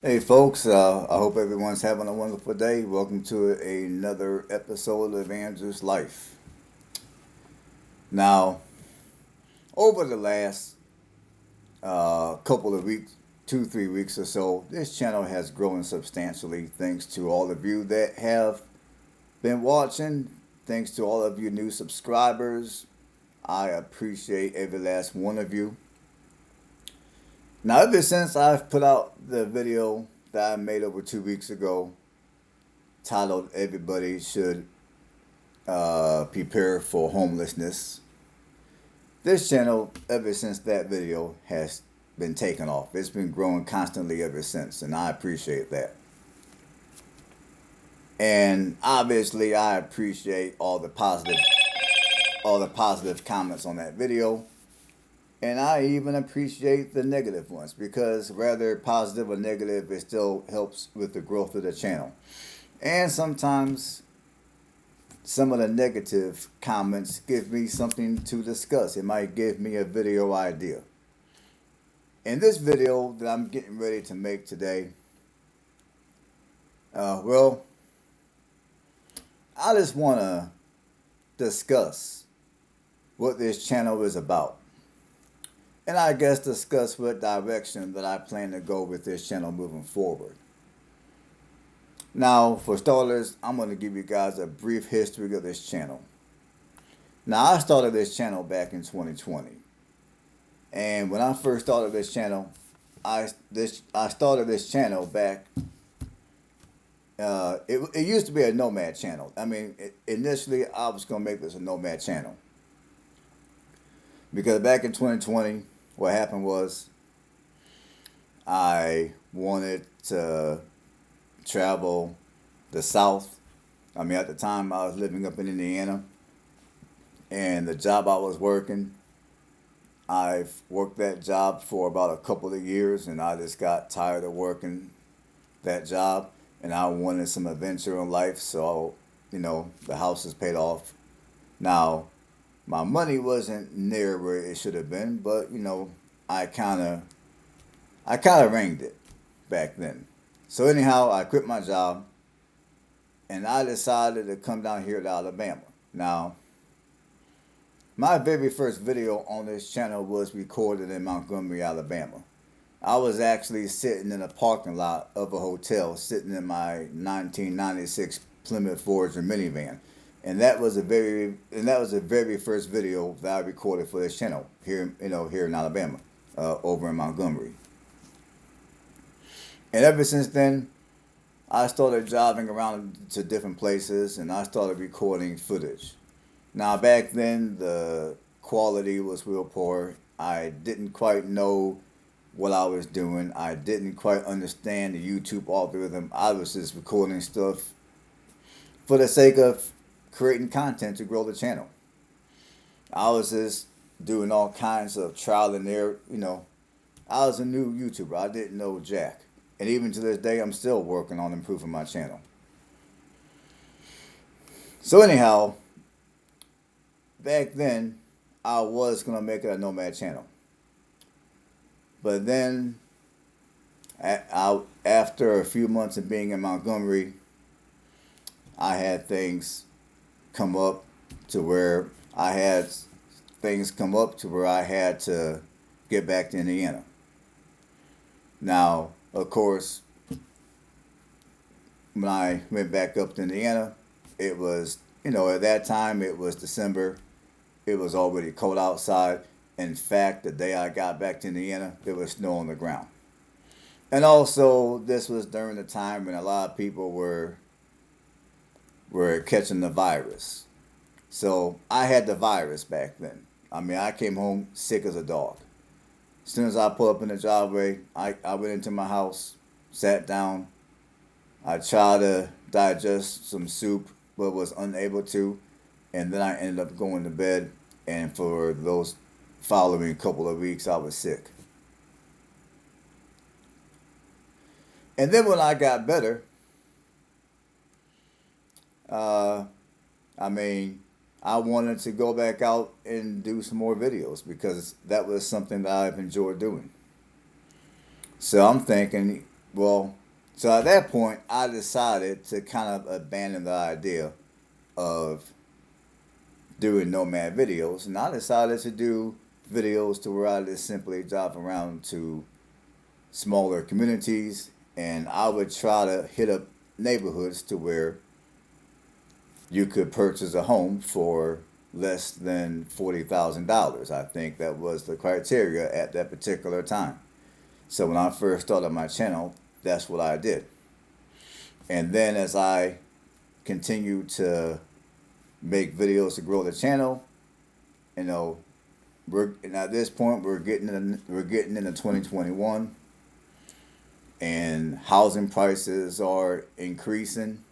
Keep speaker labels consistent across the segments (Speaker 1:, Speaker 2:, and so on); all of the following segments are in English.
Speaker 1: Hey folks, I hope everyone's having a wonderful day. Welcome to another episode of Andrew's Life. Now, over the last couple of weeks, 2, 3 weeks or so, this channel has grown substantially thanks to all of you that have been watching. Thanks to all of you new subscribers. I appreciate every last one of you. Now, ever since I've put out the video that I made over 2 weeks ago, titled "Everybody Should Prepare for Homelessness," this channel, ever since that video, has been taken off. It's been growing constantly ever since, and I appreciate that. And obviously, I appreciate all the positive comments on that video. And I even appreciate the negative ones because whether positive or negative, it still helps with the growth of the channel. And sometimes some of the negative comments give me something to discuss. It might give me a video idea. In this video that I'm getting ready to make today, well, I just want to discuss what this channel is about. And I guess discuss what direction that I plan to go with this channel moving forward. Now, for starters, I'm going to give you guys a brief history of this channel. Now, I started this channel back in 2020. And when I first started this channel, I started this channel back. It used to be a nomad channel. I mean, initially I was going to make this a nomad channel. Because back in 2020, what happened was I wanted to travel the South. I mean, at the time I was living up in Indiana, and the job I was working, I've worked that job for about a couple of years, and I just got tired of working that job, and I wanted some adventure in life. So, the house is paid off. Now, my money wasn't near where it should have been, but I kind of ringed it back then. So anyhow, I quit my job and I decided to come down here to Alabama. Now, my very first video on this channel was recorded in Montgomery, Alabama. I was actually sitting in a parking lot of a hotel, sitting in my 1996 Plymouth Forger minivan. And that was the very first video that I recorded for this channel here in Alabama, over in Montgomery. And ever since then, I started driving around to different places and I started recording footage. Now, back then, the quality was real poor. I didn't quite know what I was doing. I didn't quite understand the YouTube algorithm. I was just recording stuff for the sake of creating content to grow the channel. I was just doing all kinds of trial and error. I was a new YouTuber. I didn't know jack. And even to this day, I'm still working on improving my channel. So anyhow, back then, I was going to make it a nomad channel. But then, after a few months of being in Montgomery, I had things come up to where I had I had to get back to Indiana. Now, of course, when I went back up to Indiana, it was, at that time it was December. It was already cold outside. In fact, the day I got back to Indiana, there was snow on the ground. And also, this was during the time when a lot of people were catching the virus. So I had the virus back then. I mean, I came home sick as a dog. As soon as I pulled up in the driveway, I went into my house, sat down. I tried to digest some soup, but was unable to. And then I ended up going to bed. And for those following couple of weeks, I was sick. And then when I got better, uh, I mean, I wanted to go back out and do some more videos because that was something that I've enjoyed doing. So I'm thinking, Well, so at that point, I decided to kind of abandon the idea of doing nomad videos, and I decided to do videos to where I just simply drive around to smaller communities, and I would try to hit up neighborhoods to where you could purchase a home for less than $40,000. I think that was the criteria at that particular time. So when I first started my channel, that's what I did. And then as I continued to make videos to grow the channel, you know, and at this point we're getting into 2021, and housing prices are increasing.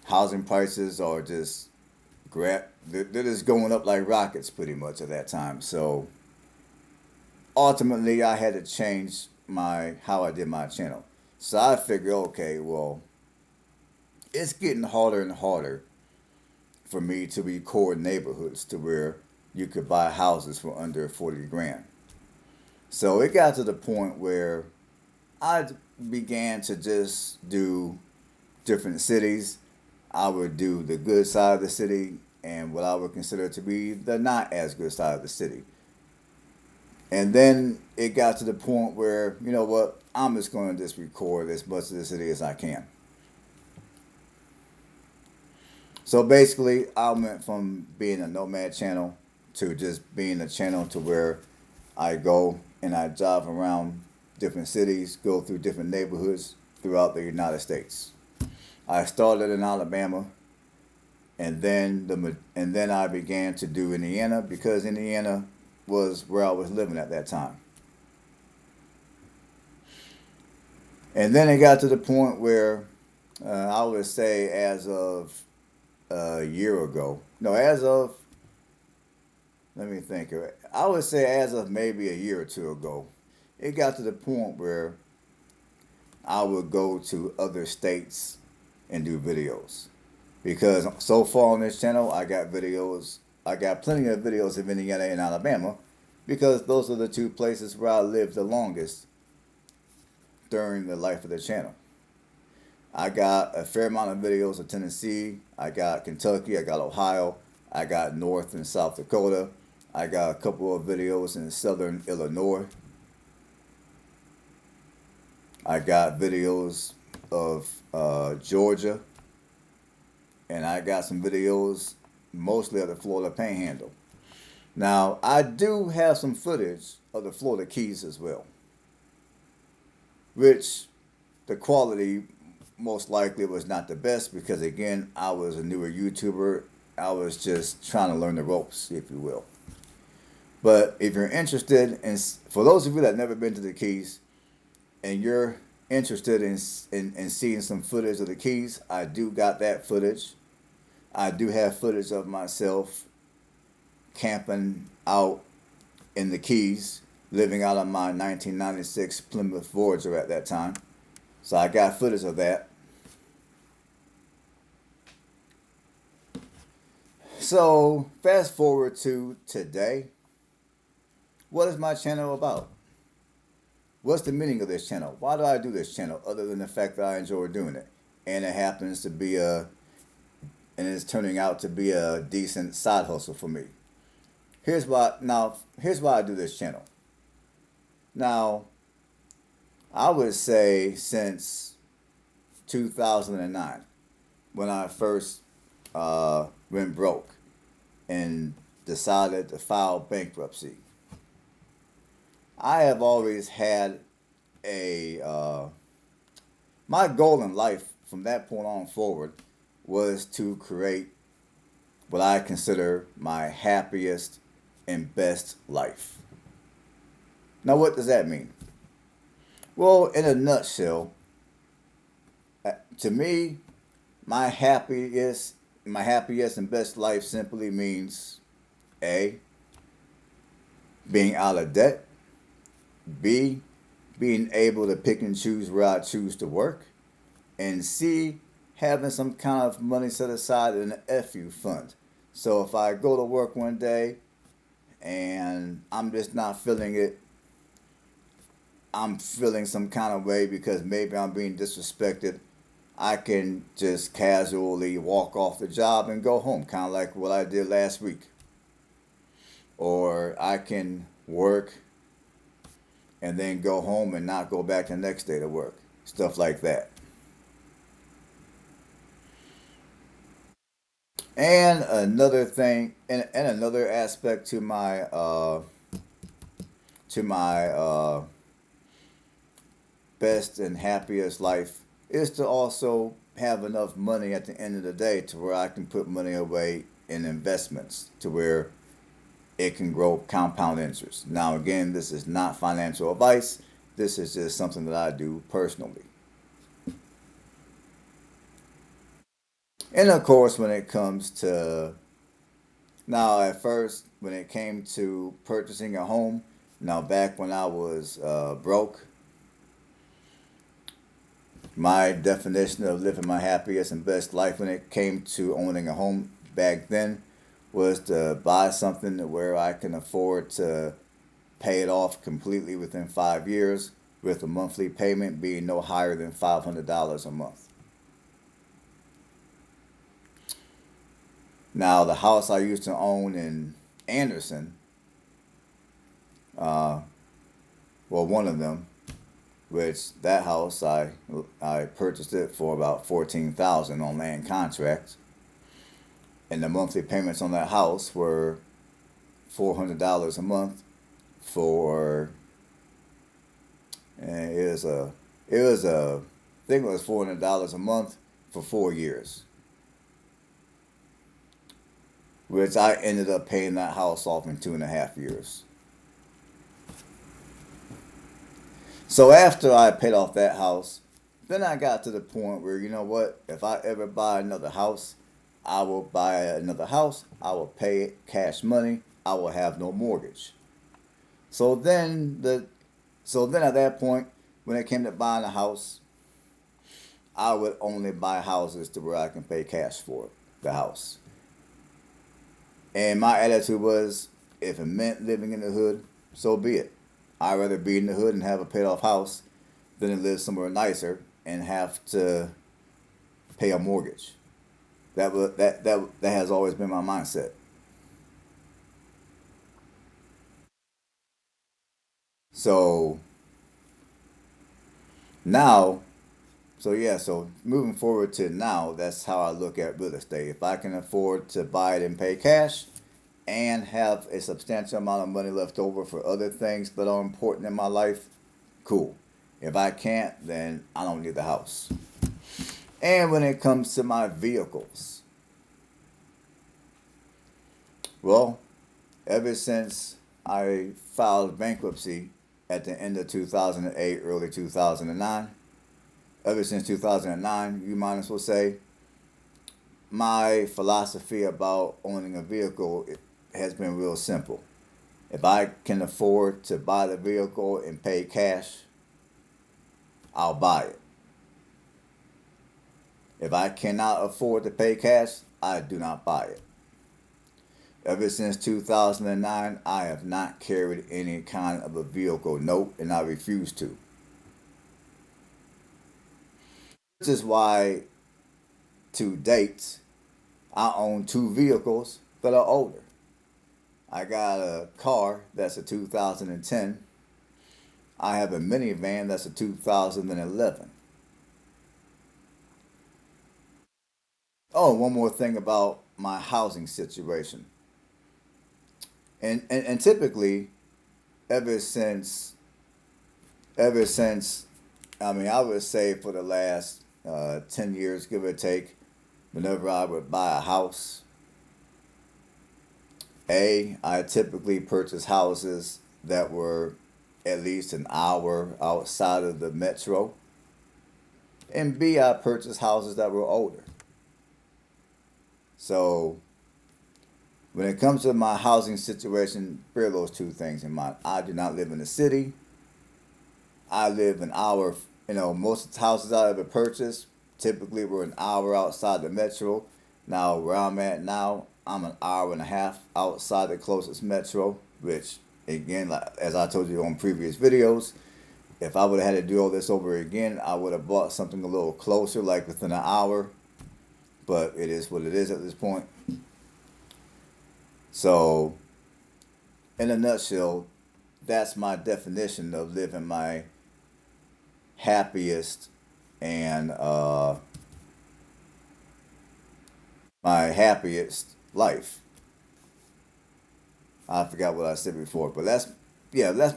Speaker 1: Housing prices are just they're just going up like rockets pretty much at that time. So ultimately I had to change my how I did my channel. So I figured, okay, well, it's getting harder and harder for me to record neighborhoods to where you could buy houses for under 40 grand. So it got to the point where I began to just do different cities. I would do the good side of the city and what I would consider to be the not as good side of the city. And then it got to the point where, you know what, I'm just going to just record as much of the city as I can. So basically, I went from being a nomad channel to just being a channel to where I go and I drive around different cities, go through different neighborhoods throughout the United States. I started in Alabama, and then I began to do Indiana because Indiana was where I was living at that time. And then it got to the point where I would say as of a year ago, no, as of, let me think of it. I would say as of maybe a year or two ago, it got to the point where I would go to other states and do videos. Because so far on this channel, I got plenty of videos of Indiana and Alabama, because those are the two places where I lived the longest during the life of the channel. I got a fair amount of videos of Tennessee, I got Kentucky, I got Ohio, I got North and South Dakota, I got a couple of videos in Southern Illinois, I got videos of Georgia, and I got some videos mostly of the Florida Panhandle. Now, I do have some footage of the Florida Keys as well, which the quality most likely was not the best because, again, I was a newer YouTuber. I was just trying to learn the ropes, if you will. But if you're interested in, for those of you that never been to the Keys and you're interested in seeing some footage of the Keys, I do got that footage. I do have footage of myself camping out in the Keys, living out of my 1996 Plymouth Voyager at that time. So I got footage of that. So fast forward to today. What is my channel about? What's the meaning of this channel? Why do I do this channel other than the fact that I enjoy doing it? And it happens to be and it's turning out to be a decent side hustle for me. Here's why I do this channel. Now, I would say since 2009, when I first went broke and decided to file bankruptcy, I have always had my goal in life from that point on forward was to create what I consider my happiest and best life. Now, what does that mean? Well, in a nutshell, to me, my happiest and best life simply means A, being out of debt, B, being able to pick and choose where I choose to work, and C, having some kind of money set aside in an FU fund. So if I go to work one day and I'm just not feeling it, I'm feeling some kind of way because maybe I'm being disrespected, I can just casually walk off the job and go home, kind of like what I did last week. Or I can work and then go home and not go back the next day to work. Stuff like that. And another thing, and another aspect to my best and happiest life is to also have enough money at the end of the day to where I can put money away in investments to where it can grow compound interest. Now, again, this is not financial advice. This is just something that I do personally. And of course, when it comes to now, at first, when it came to purchasing a home, now back when I was broke, my definition of living my happiest and best life when it came to owning a home back then was to buy something where I can afford to pay it off completely within 5 years, with a monthly payment being no higher than $500 a month. Now, the house I used to own in Anderson, uh, well, one of them, which that house I purchased it for about 14,000 on land contract, and the monthly payments on that house were $400 a month for, and I think it was $400 a month for 4 years, which I ended up paying that house off in 2.5 years. So after I paid off that house, then I got to the point where, you know what, if I ever buy another house, I will buy another house, I will pay it cash money, I will have no mortgage. So then at that point, when it came to buying a house, I would only buy houses to where I can pay cash for the house. And my attitude was, if it meant living in the hood, so be it. I'd rather be in the hood and have a paid off house than to live somewhere nicer and have to pay a mortgage. That has always been my mindset. So now, so moving forward to now, that's how I look at real estate. If I can afford to buy it and pay cash and have a substantial amount of money left over for other things that are important in my life, cool. If I can't, then I don't need the house. And when it comes to my vehicles, well, ever since I filed bankruptcy at the end of 2008, early 2009, ever since 2009, you might as well say, my philosophy about owning a vehicle has been real simple. If I can afford to buy the vehicle and pay cash, I'll buy it. If I cannot afford to pay cash, I do not buy it. Ever since 2009, I have not carried any kind of a vehicle note, and I refuse to. This is why, to date, I own two vehicles that are older. I got a car that's a 2010. I have a minivan that's a 2011. Oh, one more thing about my housing situation. And typically, ever since, ever since, I mean, I would say for the last 10 years, give or take, whenever I would buy a house, I typically purchased houses that were at least an hour outside of the metro. And B, I purchased houses that were older. So when it comes to my housing situation, bear those two things in mind. I do not live in the city. I live an hour, most of the houses I ever purchased typically were an hour outside the metro. Now, where I'm at now, I'm an hour and a half outside the closest metro, which, again, like, as I told you on previous videos, If I would have had to do all this over again, I would have bought something a little closer, like within an hour. But it is what it is at this point. So, in a nutshell, that's my definition of living my happiest and my happiest life. I forgot what I said before, but that's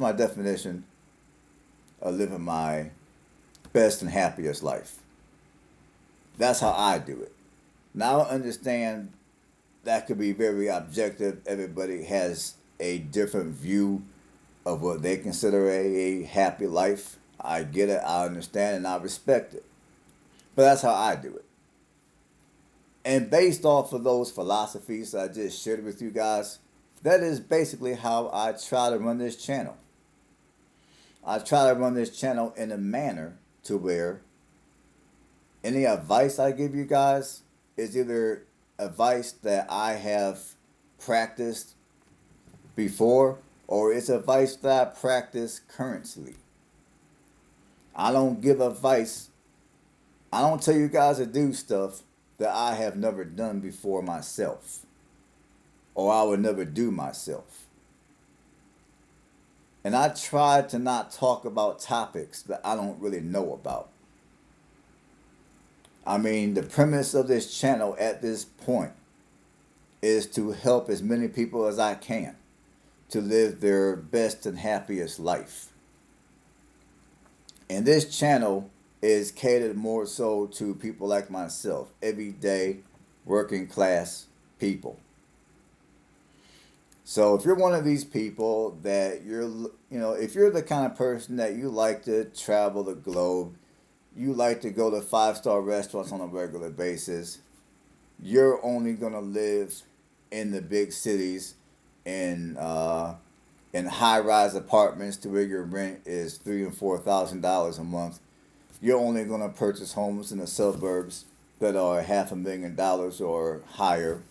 Speaker 1: my definition of living my best and happiest life. That's how I do it. Now I understand that could be very objective. Everybody has a different view of what they consider a happy life. I get it, I understand, and I respect it. But that's how I do it. And based off of those philosophies I just shared with you guys, that is basically how I try to run this channel. I try to run this channel in a manner to where any advice I give you guys is either advice that I have practiced before or it's advice that I practice currently. I don't give advice. I don't tell you guys to do stuff that I have never done before myself or I would never do myself. And I try to not talk about topics that I don't really know about. I mean, the premise of this channel at this point is to help as many people as I can to live their best and happiest life. And this channel is catered more so to people like myself, everyday working class people. So if you're one of these people that if you're the kind of person that you like to travel the globe, you like to go to 5-star restaurants on a regular basis, you're only going to live in the big cities in high-rise apartments to where your rent is $3,000 and $4,000 a month. You're only going to purchase homes in the suburbs that are $500,000 or higher.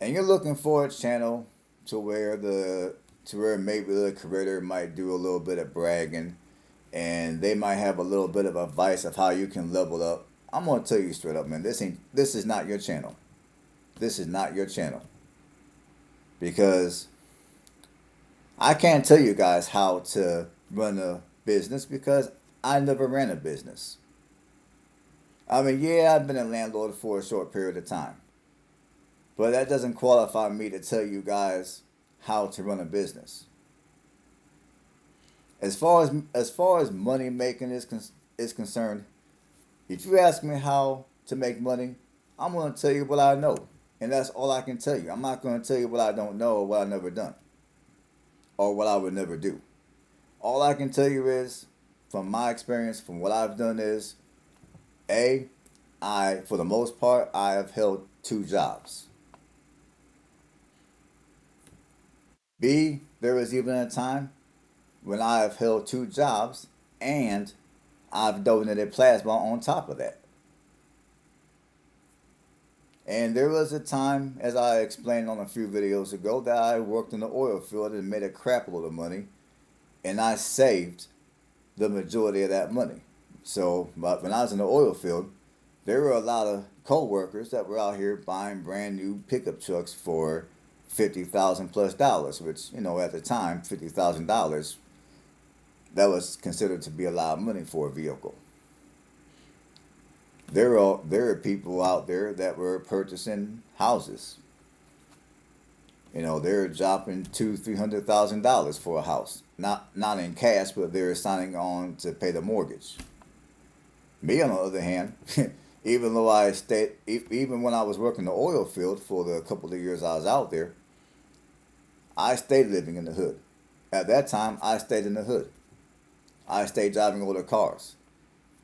Speaker 1: And you're looking for a channel to where maybe the creator might do a little bit of bragging and they might have a little bit of advice of how you can level up. I'm going to tell you straight up, man, this is not your channel. This is not your channel. Because I can't tell you guys how to run a business because I never ran a business. I mean, yeah, I've been a landlord for a short period of time. But that doesn't qualify me to tell you guys how to run a business. As far as money making is concerned, if you ask me how to make money, I'm going to tell you what I know. And that's all I can tell you. I'm not going to tell you what I don't know or what I've never done. Or what I would never do. All I can tell you is, from my experience, from what I've done is, for the most part, I have held 2 jobs. B, there was even a time when I have held 2 jobs and I've donated plasma on top of that. And there was a time, as I explained on a few videos ago, that I worked in the oil field and made a crap load of money. And I saved the majority of that money. So, but when I was in the oil field, there were a lot of co-workers that were out here buying brand new pickup trucks for $50,000+ which, at the time, $50,000, that was considered to be a lot of money for a vehicle. There are people out there that were purchasing houses. They're dropping $200,000-$300,000 for a house. Not in cash, but they're signing on to pay the mortgage. Me, on the other hand, even when I was working the oil field for the couple of years I was out there, I stayed living in the hood. At that time, I stayed in the hood. I stayed driving older cars.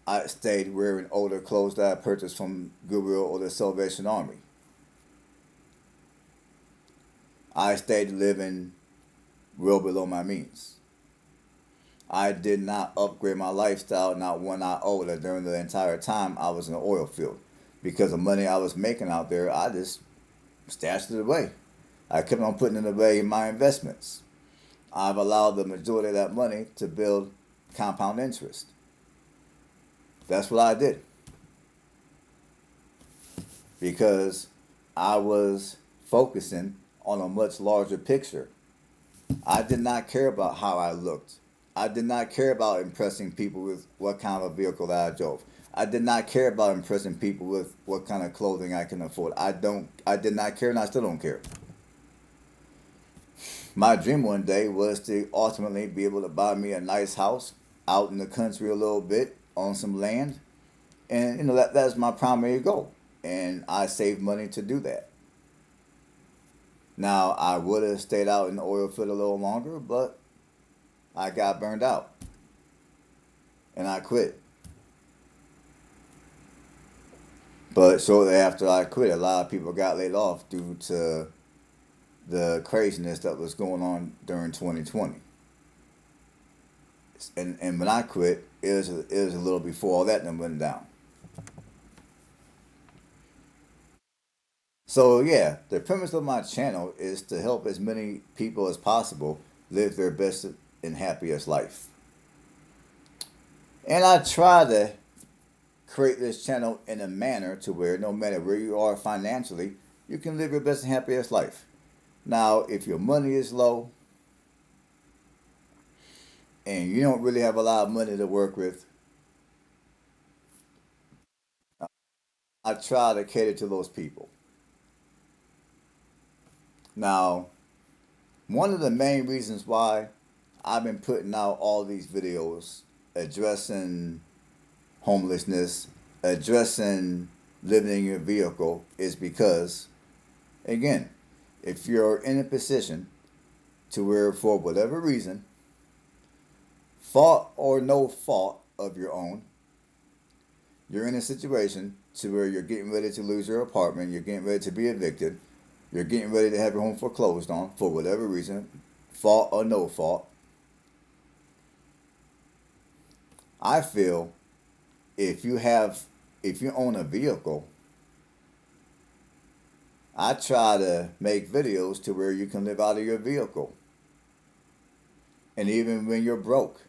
Speaker 1: I stayed wearing older clothes that I purchased from Goodwill or the Salvation Army. I stayed living well below my means. I did not upgrade my lifestyle, not one iota, during the entire time I was in the oil field. Because the money I was making out there, I just stashed it away. I kept on putting it away in my investments. I've allowed the majority of that money to build compound interest. That's what I did because I was focusing on a much larger picture. I did not care about how I looked. I did not care about impressing people with what kind of a vehicle that I drove. I did not care about impressing people with what kind of clothing I can afford. I did not care and I still don't care. My dream one day was to ultimately be able to buy me a nice house out in the country a little bit on some land. And that's my primary goal. And I saved money to do that. Now I would have stayed out in the oil field a little longer, but I got burned out and I quit. But shortly after I quit, a lot of people got laid off due to the craziness that was going on during 2020. And when I quit, it was a little before all that and went down. So yeah, the premise of my channel is to help as many people as possible live their best and happiest life. And I try to create this channel in a manner to where no matter where you are financially, you can live your best and happiest life. Now, if your money is low and you don't really have a lot of money to work with, I try to cater to those people. Now, one of the main reasons why I've been putting out all these videos addressing homelessness, addressing living in your vehicle is because, again, if you're in a position to where for whatever reason, fault or no fault of your own, you're in a situation to where you're getting ready to lose your apartment, you're getting ready to be evicted, you're getting ready to have your home foreclosed on for whatever reason, fault or no fault. I feel if you own a vehicle, I try to make videos to where you can live out of your vehicle. And even when you're broke,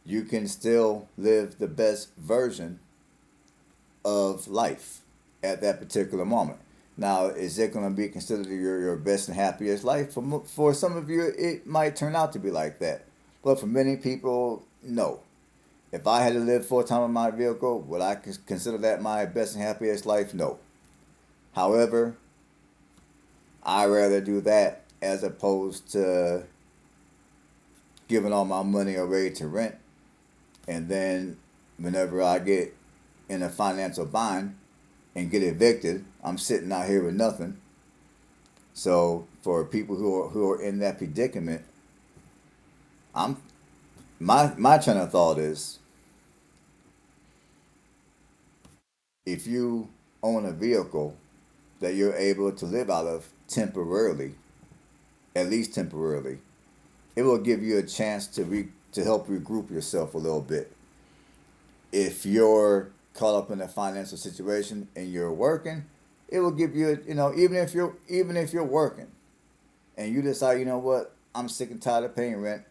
Speaker 1: you can still live the best version of life at that particular moment. Now, is it going to be considered your best and happiest life? For some of you, it might turn out to be like that. But for many people, no. If I had to live full time in my vehicle, would I consider that my best and happiest life? No. However, I rather do that as opposed to giving all my money away to rent, and then whenever I get in a financial bind and get evicted, I'm sitting out here with nothing. So for people who are in that predicament, I'm my train of thought is if you own a vehicle that you're able to live out of temporarily, at least temporarily, it will give you a chance to help regroup yourself a little bit. If you're caught up in a financial situation and you're working, it will give you, even if you're working and you decide, you know what, I'm sick and tired of paying rent.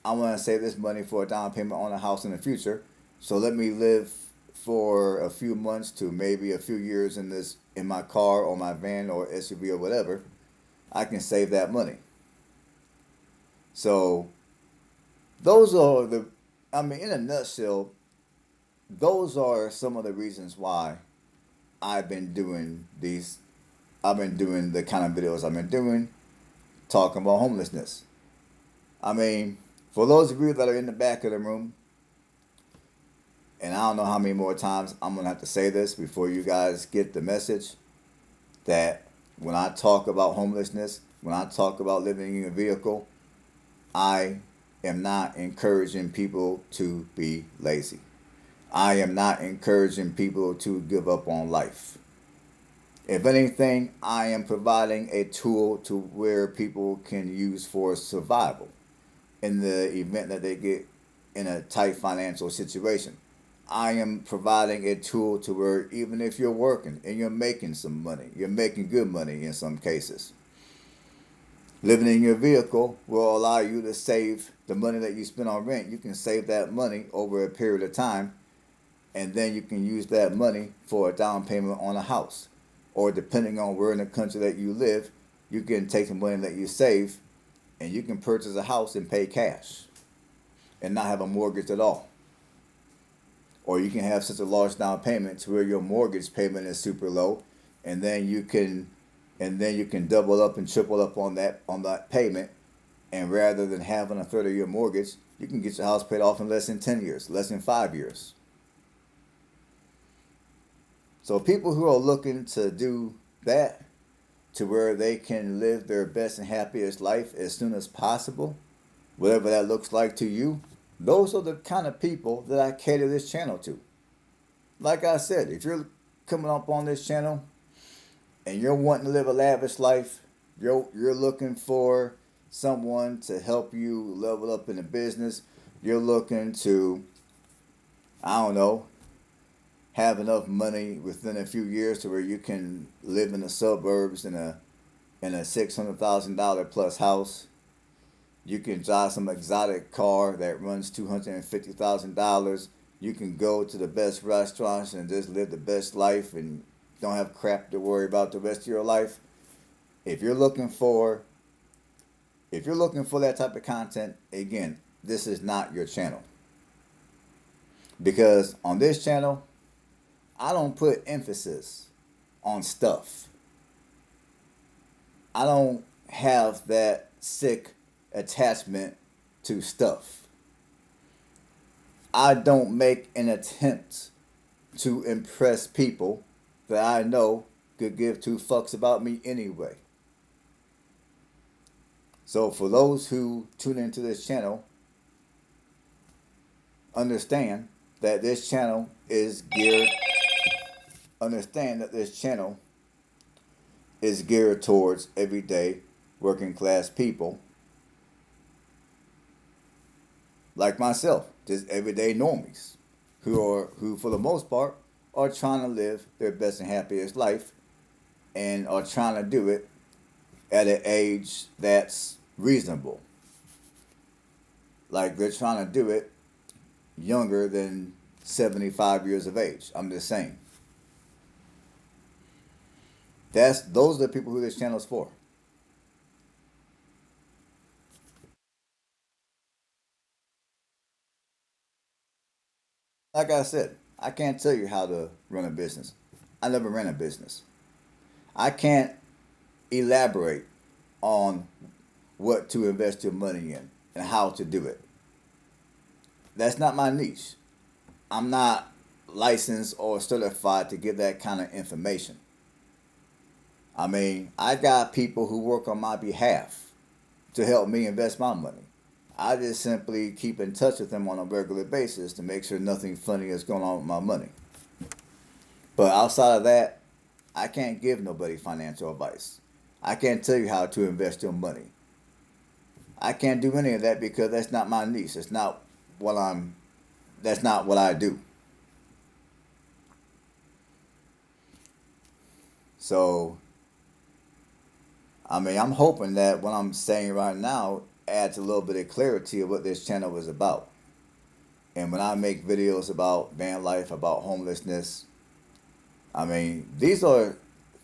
Speaker 1: I want to save this money for a down payment on a house in the future. So let me live for a few months to maybe a few years in my car or my van or SUV or whatever. I can save that money. So those are in a nutshell, those are some of the reasons why I've been doing these. I've been doing the kind of videos I've been doing, talking about homelessness. I mean, for those of you that are in the back of the room, and I don't know how many more times I'm going to have to say this before you guys get the message, that when I talk about homelessness, when I talk about living in a vehicle, I am not encouraging people to be lazy. I am not encouraging people to give up on life. If anything, I am providing a tool to where people can use for survival in the event that they get in a tight financial situation. I am providing a tool to where even if you're working and you're making some money, you're making good money in some cases, Living in your vehicle will allow you to save the money that you spend on rent. You can save that money over a period of time, and then you can use that money for a down payment on a house. Or depending on where in the country that you live, you can take the money that you save and you can purchase a house and pay cash and not have a mortgage at all. Or you can have such a large down payment to where your mortgage payment is super low, and then you can double up and triple up on that payment, and rather than having a third of your mortgage, you can get your house paid off in less than 10 years, less than 5 years. So people who are looking to do that to where they can live their best and happiest life as soon as possible, whatever that looks like to you, those are the kind of people that I cater this channel to. Like I said, if you're coming up on this channel and you're wanting to live a lavish life, you're looking for someone to help you level up in the business, you're looking to, I don't know, have enough money within a few years to where you can live in the suburbs in a $600,000 plus house. You can drive some exotic car that runs $250,000. You can go to the best restaurants and just live the best life and don't have crap to worry about the rest of your life. If you're looking for that type of content, again, this is not your channel. Because on this channel, I don't put emphasis on stuff. I don't have that sick attachment to stuff. I don't make an attempt to impress people that I know could give two fucks about me anyway. So for those who tune into this channel, understand that this channel is geared towards everyday working class people like myself, just everyday normies who for the most part are trying to live their best and happiest life and are trying to do it at an age that's reasonable. Like they're trying to do it younger than 75 years of age. I'm just saying. Those are the people who this channel is for. Like I said, I can't tell you how to run a business. I never ran a business. I can't elaborate on what to invest your money in and how to do it. That's not my niche. I'm not licensed or certified to give that kind of information. I mean, I got people who work on my behalf to help me invest my money. I just simply keep in touch with them on a regular basis to make sure nothing funny is going on with my money. But outside of that, I can't give nobody financial advice. I can't tell you how to invest your money. I can't do any of that because that's not my niche. That's not what I do. So, I mean, I'm hoping that what I'm saying right now adds a little bit of clarity of what this channel is about. And when I make videos about van life, about homelessness, I mean, these are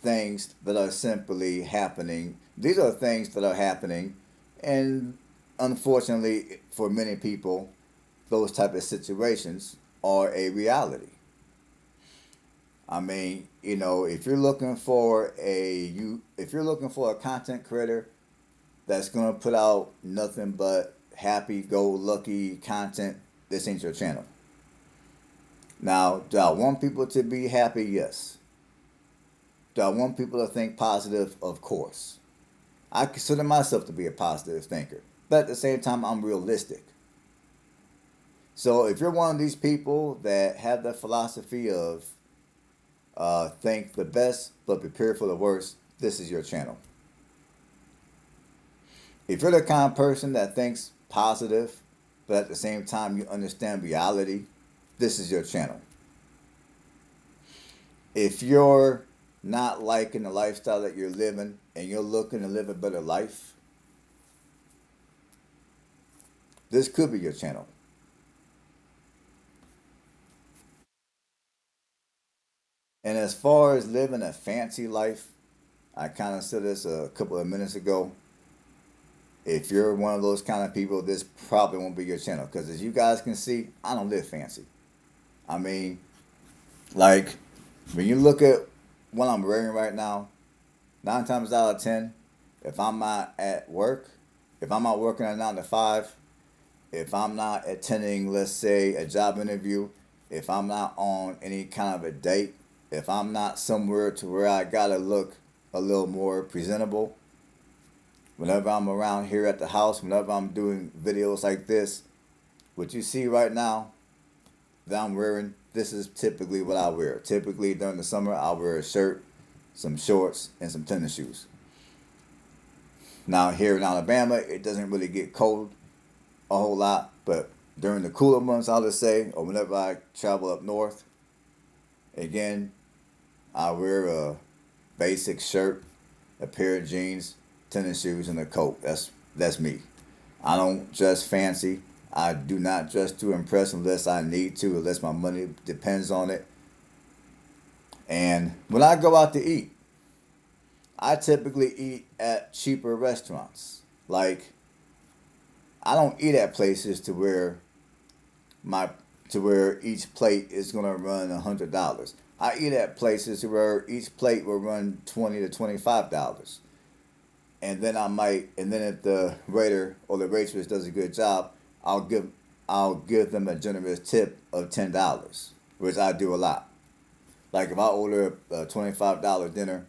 Speaker 1: things that are simply happening. These are things that are happening, and unfortunately, for many people, those type of situations are a reality. I mean, if you're looking for a content creator that's gonna put out nothing but happy-go-lucky content, this ain't your channel. Now, do I want people to be happy? Yes. Do I want people to think positive? Of course. I consider myself to be a positive thinker, but at the same time, I'm realistic. So if you're one of these people that have the philosophy of think the best but prepare for the worst, this is your channel. If you're the kind of person that thinks positive, but at the same time you understand reality, this is your channel. If you're not liking the lifestyle that you're living and you're looking to live a better life, this could be your channel. And as far as living a fancy life, I kind of said this a couple of minutes ago. If you're one of those kind of people, this probably won't be your channel. Because as you guys can see, I don't live fancy. I mean, like, when you look at what I'm wearing right now, 9 times out of 10, if I'm not at work, if I'm not working a 9 to 5, if I'm not attending, let's say, a job interview, if I'm not on any kind of a date, if I'm not somewhere to where I gotta look a little more presentable, whenever I'm around here at the house, whenever I'm doing videos like this, what you see right now that I'm wearing, this is typically what I wear. Typically during the summer, I'll wear a shirt, some shorts, and some tennis shoes. Now here in Alabama, it doesn't really get cold a whole lot, but during the cooler months, I'll just say, or whenever I travel up north, again, I wear a basic shirt, a pair of jeans, tennis shoes, and a coat. That's me. I don't dress fancy. I do not dress to impress unless I need to, unless my money depends on it. And when I go out to eat, I typically eat at cheaper restaurants. Like, I don't eat at places my to where each plate is gonna run $100. I eat at places where each plate will run $20 to $25, and then if the waiter or the waitress does a good job, I'll give them a generous tip of $10, which I do a lot. Like if I order a $25 dinner,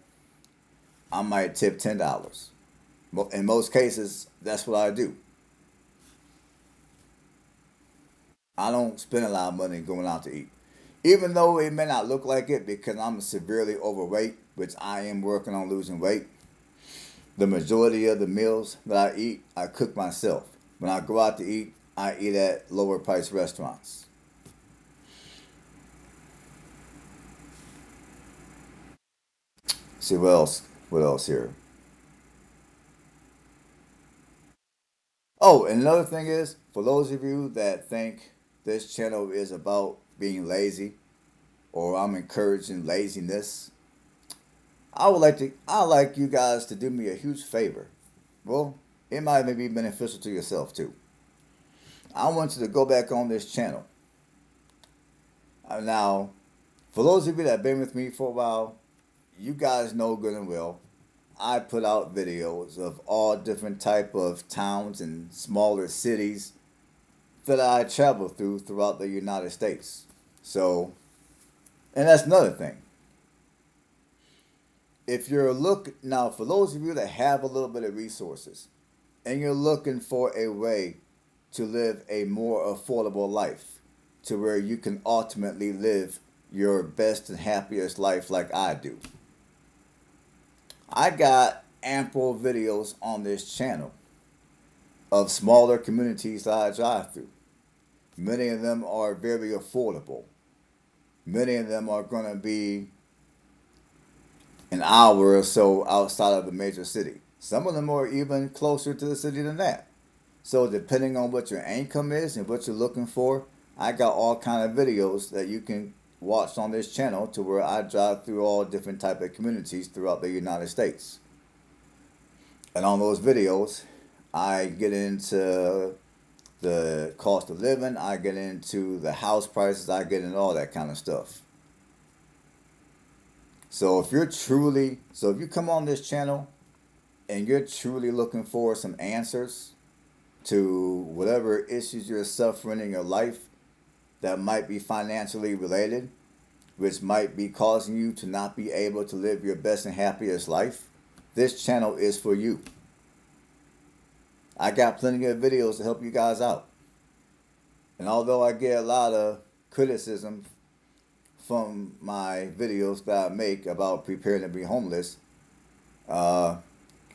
Speaker 1: I might tip $10. In most cases, that's what I do. I don't spend a lot of money going out to eat. Even though it may not look like it because I'm severely overweight, which I am working on losing weight, the majority of the meals that I eat, I cook myself. When I go out to eat, I eat at lower price restaurants. See what else? What else here? Oh, and another thing is, for those of you that think this channel is about being lazy or I'm encouraging laziness, I like you guys to do me a huge favor. Well, it might be beneficial to yourself too. I want you to go back on this channel. Now, for those of you that have been with me for a while, you guys know good and well, I put out videos of all different type of towns and smaller cities that I travel throughout the United States. So, and that's another thing. If you're now, for those of you that have a little bit of resources and you're looking for a way to live a more affordable life to where you can ultimately live your best and happiest life like I do, I got ample videos on this channel of smaller communities that I drive through. Many of them are very affordable. Many of them are going to be an hour or so outside of a major city. Some of them are even closer to the city than that. So depending on what your income is and what you're looking for, I got all kind of videos that you can watch on this channel to where I drive through all different type of communities throughout the United States. And on those videos, I get into the cost of living, I get into the house prices, I get into all that kind of stuff. So if you come on this channel and you're truly looking for some answers to whatever issues you're suffering in your life that might be financially related, which might be causing you to not be able to live your best and happiest life, this channel is for you. I got plenty of videos to help you guys out. And although I get a lot of criticism from my videos that I make about preparing to be homeless, I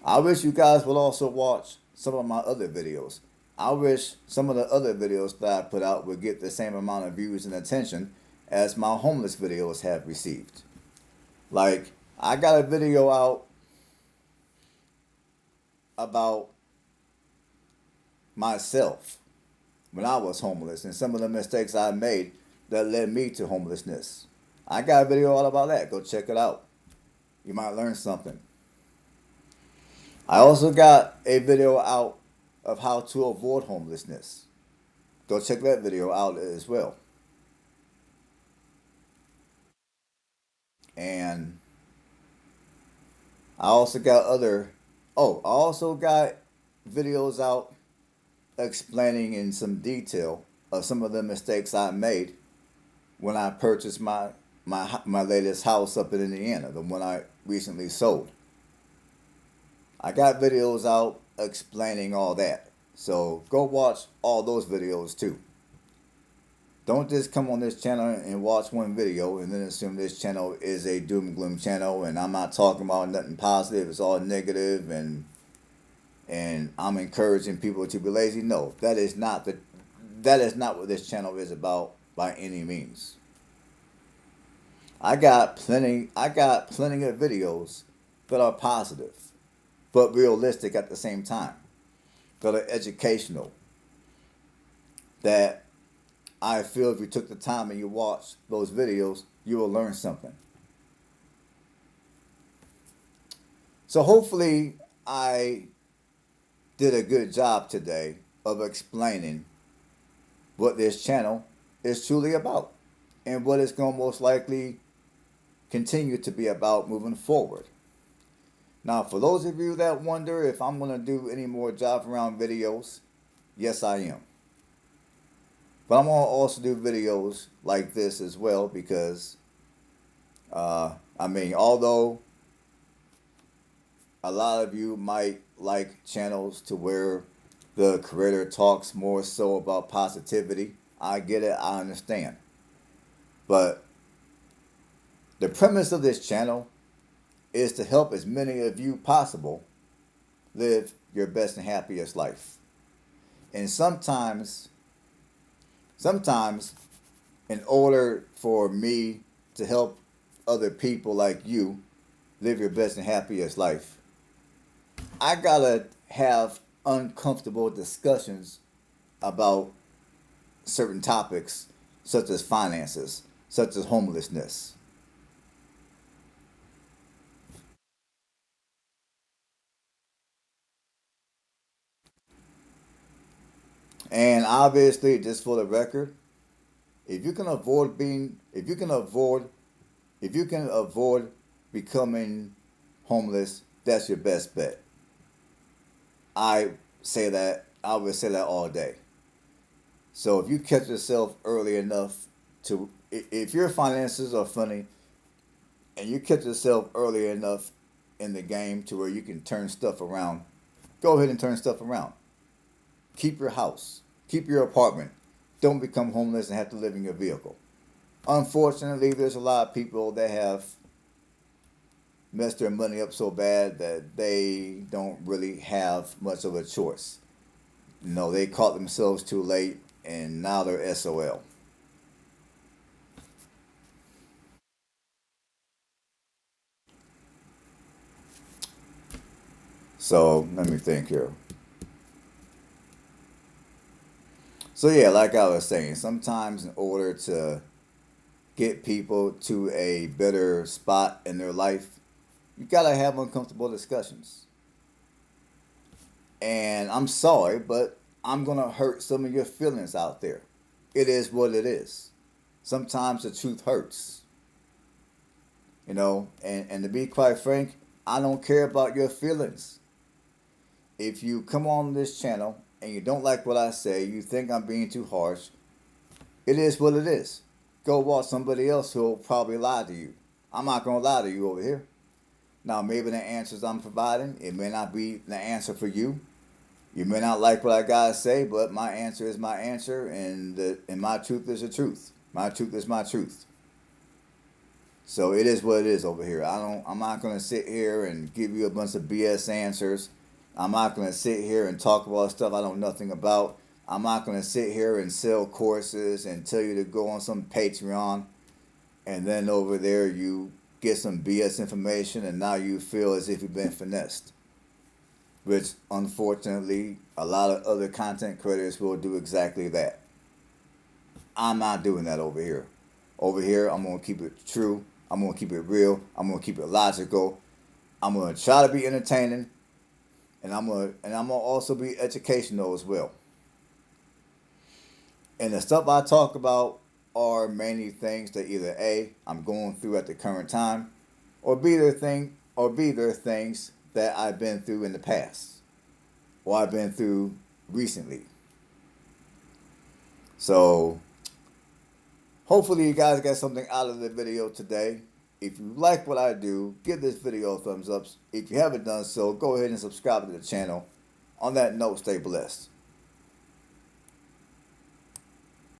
Speaker 1: wish you guys would also watch some of my other videos. I wish some of the other videos that I put out would get the same amount of views and attention as my homeless videos have received. Like, I got a video out about myself when I was homeless and some of the mistakes I made that led me to homelessness. I got a video all about that. Go check it out. You might learn something. I also got a video out of how to avoid homelessness. Go check that video out as well. And I also got other. Oh, I also got videos out explaining in some detail of some of the mistakes I made when I purchased my latest house up in Indiana, the one I recently sold. I got videos out explaining all that. So go watch all those videos too. Don't just come on this channel and watch one video and then assume this channel is a doom and gloom channel and I'm not talking about nothing positive. It's all negative and I'm encouraging people to be lazy. No, that is not what this channel is about by any means. I got plenty of videos that are positive, but realistic at the same time. That are educational. That I feel if you took the time and you watched those videos, you will learn something. So hopefully I did a good job today of explaining what this channel is truly about and what it's going to most likely continue to be about moving forward. Now, for those of you that wonder if I'm going to do any more drive around videos, yes, I am. But I'm going to also do videos like this as well because, although a lot of you might like channels to where the creator talks more so about positivity, I get it, I understand. But the premise of this channel is to help as many of you possible live your best and happiest life. And sometimes in order for me to help other people like you live your best and happiest life, I gotta have uncomfortable discussions about certain topics such as finances, such as homelessness. And obviously, just for the record, if you can avoid becoming homeless, that's your best bet. I would say that all day. So if you catch yourself early enough if your finances are funny and you catch yourself early enough in the game to where you can turn stuff around, go ahead and turn stuff around. Keep your house. Keep your apartment. Don't become homeless and have to live in your vehicle. Unfortunately, there's a lot of people that have messed their money up so bad that they don't really have much of a choice. No, they caught themselves too late and now they're SOL. So let me think here. So yeah, like I was saying, sometimes in order to get people to a better spot in their life, you gotta have uncomfortable discussions. And I'm sorry, but I'm gonna hurt some of your feelings out there. It is what it is. Sometimes the truth hurts, and to be quite frank, I don't care about your feelings. If you come on this channel and you don't like what I say, you think I'm being too harsh, it is what it is. Go watch somebody else who'll probably lie to you. I'm not gonna lie to you over here. Now, maybe the answers I'm providing, it may not be the answer for you. You may not like what I gotta say, but my answer is my answer, and my truth is the truth. My truth is my truth. So it is what it is over here. I'm not gonna sit here and give you a bunch of BS answers. I'm not gonna sit here and talk about stuff I know nothing about. I'm not gonna sit here and sell courses and tell you to go on some Patreon, and then over there you get some BS information, and now you feel as if you've been finessed. which unfortunately a lot of other content creators will do exactly that. I'm not doing that over here. Over here, I'm gonna keep it true. I'm gonna keep it real. I'm gonna keep it logical. I'm gonna try to be entertaining, and I'm gonna also be educational as well. And the stuff I talk about are mainly things that either A, I'm going through at the current time, or B, they're things that I've been through in the past, or I've been through recently. So hopefully you guys got something out of the video today. If you like what I do, give this video a thumbs up. If you haven't done so, go ahead and subscribe to the channel. On that note, stay blessed.